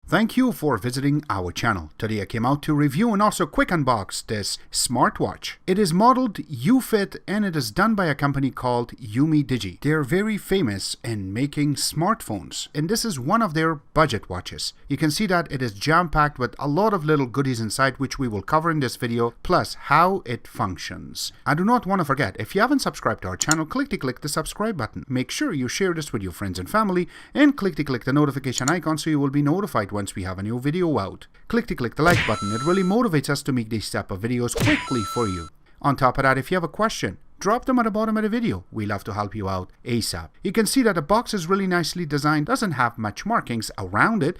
Thank you for visiting our channel. Today I came out to review and also quick unbox this smartwatch. It is modeled Ufit and it is done by a company called Umidigi. They're very famous in making smartphones and this is one of their budget watches. You can see that it is jam-packed with a lot of little goodies inside which we will cover in this video, plus how it functions. I do not want to forget, if you haven't subscribed to our channel, click the subscribe button. Make sure you share this with your friends and family and click the notification icon so you will be notified once we have a new video out. Click the like button. It really motivates us to make these type of videos quickly for you. On top of that, if you have a question, drop them at the bottom of the video. We love to help you out ASAP. You can see that the box is really nicely designed, doesn't have much markings around it.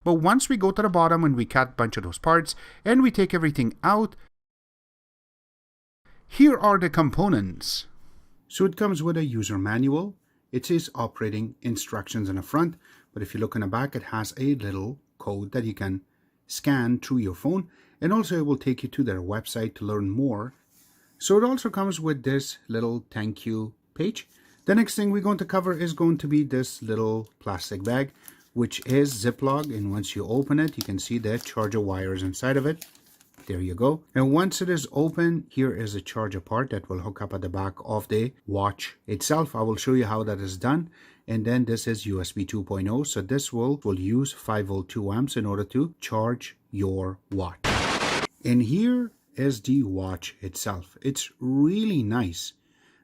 But once we go to the bottom and we cut a bunch of those parts and we take everything out, here are the components. So it comes with a user manual. It says operating instructions in the front, but if you look in the back, it has a little code that you can scan through your phone, and also it will take you to their website to learn more. So it also comes with this little thank you page. The next thing we're going to cover is going to be this little plastic bag, which is Ziploc, and once you open it, you can see the charger wires inside of it. There you go. And once it is open, here is a charger part that will hook up at the back of the watch itself. I will show you how that is done. And then this is USB 2.0. So this will use 5 volt 2 amps in order to charge your watch. And here is the watch itself. It's really nice.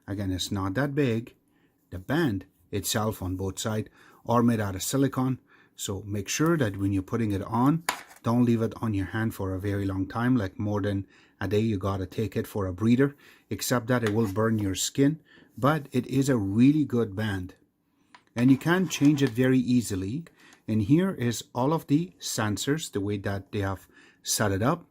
Again, it's not that big. The band itself on both sides are made out of silicone. So make sure that when you're putting it on, don't leave it on your hand for a very long time, like more than a day. You gotta take it for a breather, except that it will burn your skin. But it is a really good band. And you can change it very easily. And here is all of the sensors, the way that they have set it up.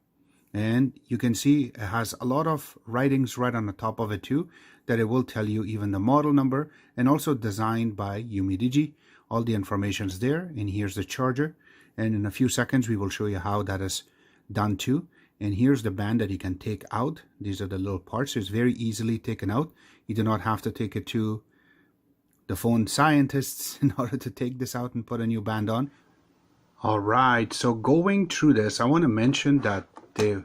And you can see it has a lot of writings right on the top of it too, that it will tell you even the model number, and also designed by Umidigi. All the information is there, and here's the charger. And in a few seconds, we will show you how that is done too. And here's the band that you can take out. These are the little parts. So it's very easily taken out. You do not have to take it to the phone scientists in order to take this out and put a new band on. All right, so going through this, I want to mention that the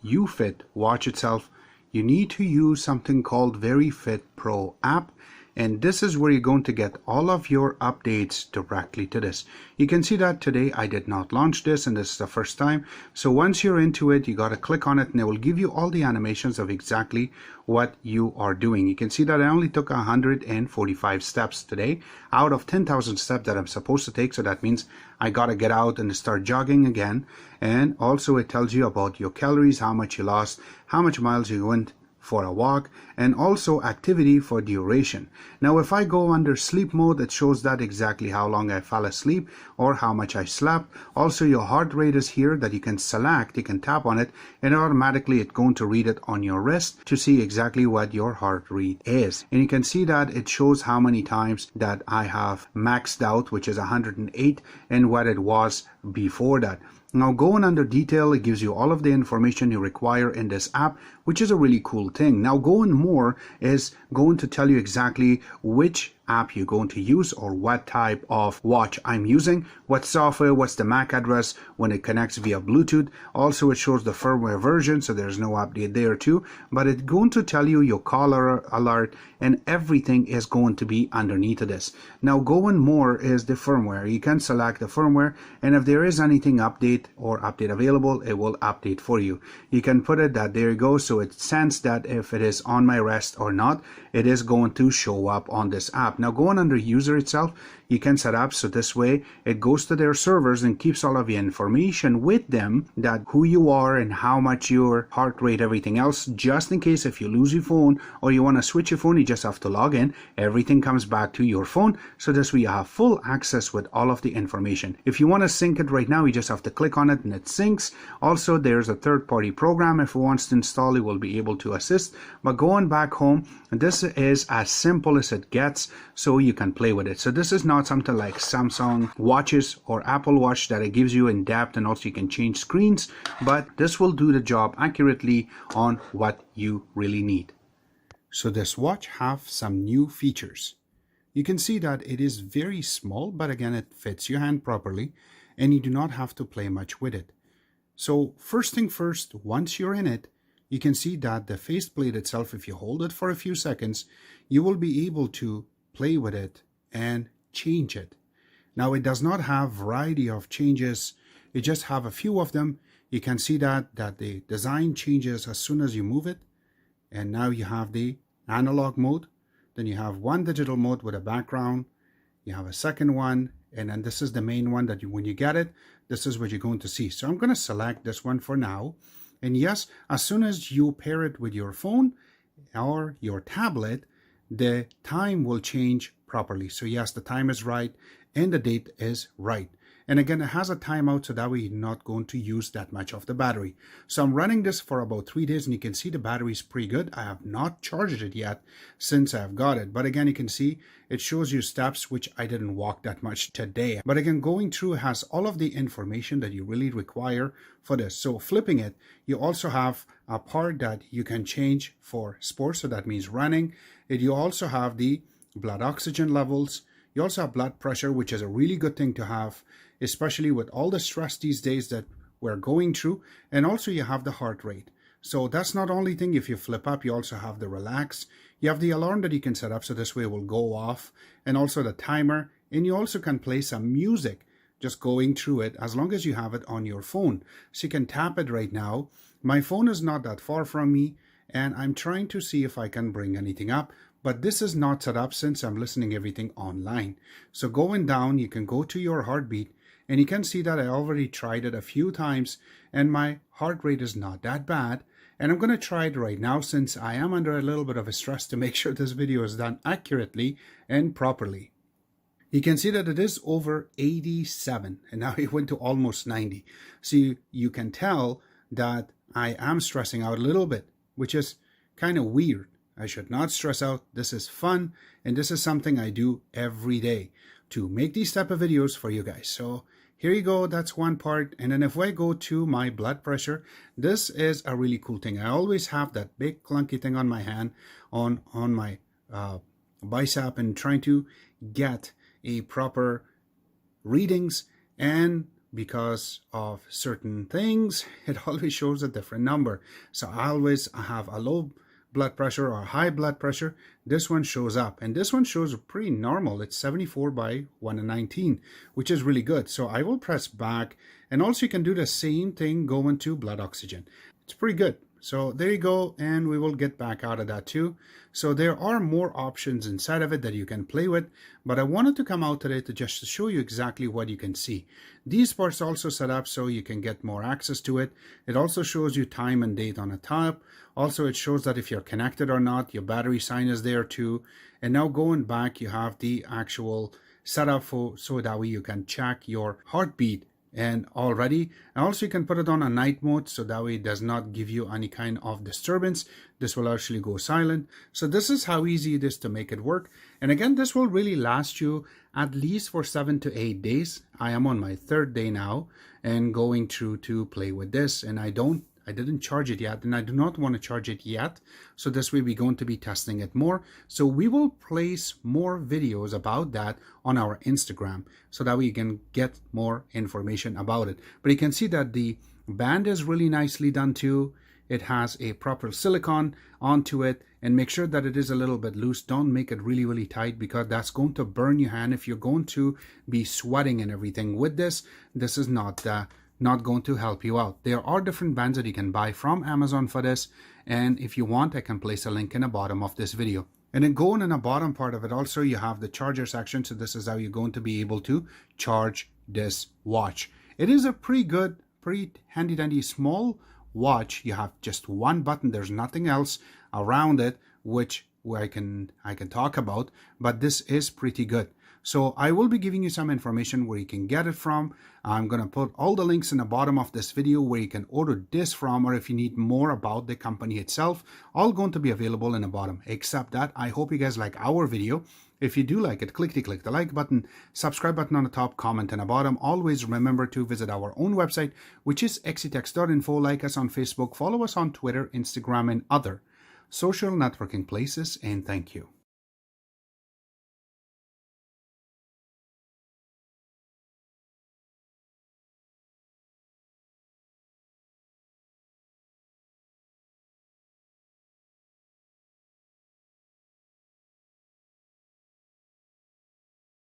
Ufit watch itself, you need to use something called VeryFitPro app. And this is where you're going to get all of your updates directly to this. You can see that today I did not launch this, and this is the first time. So once you're into it, you got to click on it and it will give you all the animations of exactly what you are doing. You can see that I only took 145 steps today out of 10,000 steps that I'm supposed to take. So that means I got to get out and start jogging again. And also it tells you about your calories, how much you lost, how much miles you went for a walk, and also activity for duration. Now if I go under sleep mode, it shows that exactly how long I fell asleep or how much I slept. Also your heart rate is here that you can select, you can tap on it, and automatically it's going to read it on your wrist to see exactly what your heart rate is. And you can see that it shows how many times that I have maxed out, which is 108, and what it was before that. Now going under detail, it gives you all of the information you require in this app, which is a really cool thing. Now going more is going to tell you exactly which app you're going to use or what type of watch I'm using, what software, what's the MAC address when it connects via Bluetooth. Also it shows the firmware version, so there's no update there too, but it's going to tell you your caller alert, and everything is going to be underneath of this. Now going more is the firmware. You can select the firmware, and if there is anything update or update available, it will update for you. You can put it that there you go, so it sends that if it is on my wrist or not, it is going to show up on this app. Now going under user itself, you can set up so this way it goes to their servers and keeps all of your information with them, that who you are and how much your heart rate, everything else, just in case if you lose your phone or you want to switch your phone, you just have to log in, everything comes back to your phone. So this way you have full access with all of the information. If you want to sync it right now, you just have to click on it and it syncs. Also there's a third-party program, if it wants to install, it will be able to assist. But going back home, this is as simple as it gets, so you can play with it. So this is not something like Samsung watches or Apple Watch that it gives you in depth, and also you can change screens, but this will do the job accurately on what you really need. So this watch have some new features. You can see that it is very small, but again it fits your hand properly. and you do not have to play much with it. So first thing first, once you're in it, you can see that the faceplate itself, if you hold it for a few seconds, you will be able to play with it and change it. Now it does not have variety of changes, it just have a few of them. You can see that the design changes as soon as you move it. And now you have the analog mode, then you have one digital mode with a background, you have a second one, and then this is the main one that when you get it, this is what you're going to see. So I'm going to select this one for now. And yes, as soon as you pair it with your phone or your tablet, the time will change properly. So yes, the time is right and the date is right. And again, it has a timeout, so that way you're not going to use that much of the battery. So I'm running this for about 3 days, and you can see the battery is pretty good. I have not charged it yet since I've got it. But again, you can see it shows you steps, which I didn't walk that much today. But again, going through has all of the information that you really require for this. So flipping it, you also have a part that you can change for sports, so that means running. You also have the blood oxygen levels. You also have blood pressure, which is a really good thing to have, especially with all the stress these days that we're going through. And also you have the heart rate. So that's not only thing. If you flip up, you also have the relax. You have the alarm that you can set up, so this way it will go off, and also the timer. And you also can play some music just going through it as long as you have it on your phone. So you can tap it right now. My phone is not that far from me, and I'm trying to see if I can bring anything up. But this is not set up since I'm listening everything online. So going down, you can go to your heartbeat, and you can see that I already tried it a few times and my heart rate is not that bad. And I'm going to try it right now since I am under a little bit of a stress to make sure this video is done accurately and properly. You can see that it is over 87 and now it went to almost 90. So you can tell that I am stressing out a little bit, which is kind of weird. I should not stress out. This is fun, and this is something I do every day to make these type of videos for you guys. So here you go, that's one part. And then if I go to my blood pressure, this is a really cool thing. I always have that big clunky thing on my hand, on my bicep, and trying to get a proper readings, and because of certain things, it always shows a different number. So I always have a low blood pressure or high blood pressure. This one shows up, and this one shows pretty normal. It's 74 by 119, which is really good. So I will press back, and also you can do the same thing going to blood oxygen. It's pretty good. So there you go, and we will get back out of that too. So there are more options inside of it that you can play with, but I wanted to come out today to just show you exactly what you can see. These parts also set up so you can get more access to it. It also shows you time and date on the top. Also, it shows that if you're connected or not. Your battery sign is there too. And now going back, you have the actual setup so that way you can check your heartbeat. And also you can put it on a night mode, so that way it does not give you any kind of disturbance. This will actually go silent. So this is how easy it is to make it work. And again, this will really last you at least for 7 to 8 days. I am on my 3rd day now and going through to play with this, and I didn't charge it yet, and I do not want to charge it yet. So this way we're going to be testing it more. So we will place more videos about that on our Instagram, so that we can get more information about it. But you can see that the band is really nicely done too. It has a proper silicone onto it, and make sure that it is a little bit loose. Don't make it really, really tight, because that's going to burn your hand if you're going to be sweating and everything with this. This is not going to help you out. There are different bands that you can buy from Amazon for this, and if you want, I can place a link in the bottom of this video. And then going in the bottom part of it also, you have the charger section. So this is how you're going to be able to charge this watch. It is a pretty good, pretty handy dandy small watch. You have just one button. There's nothing else around it which I can talk about, but this is pretty good. So I will be giving you some information where you can get it from. I'm going to put all the links in the bottom of this video where you can order this from, or if you need more about the company itself, all going to be available in the bottom. Except that, I hope you guys like our video. If you do like it, click the like button, subscribe button on the top, comment in the bottom. Always remember to visit our own website, which is exitex.info. Like us on Facebook, follow us on Twitter, Instagram, and other social networking places, and thank you.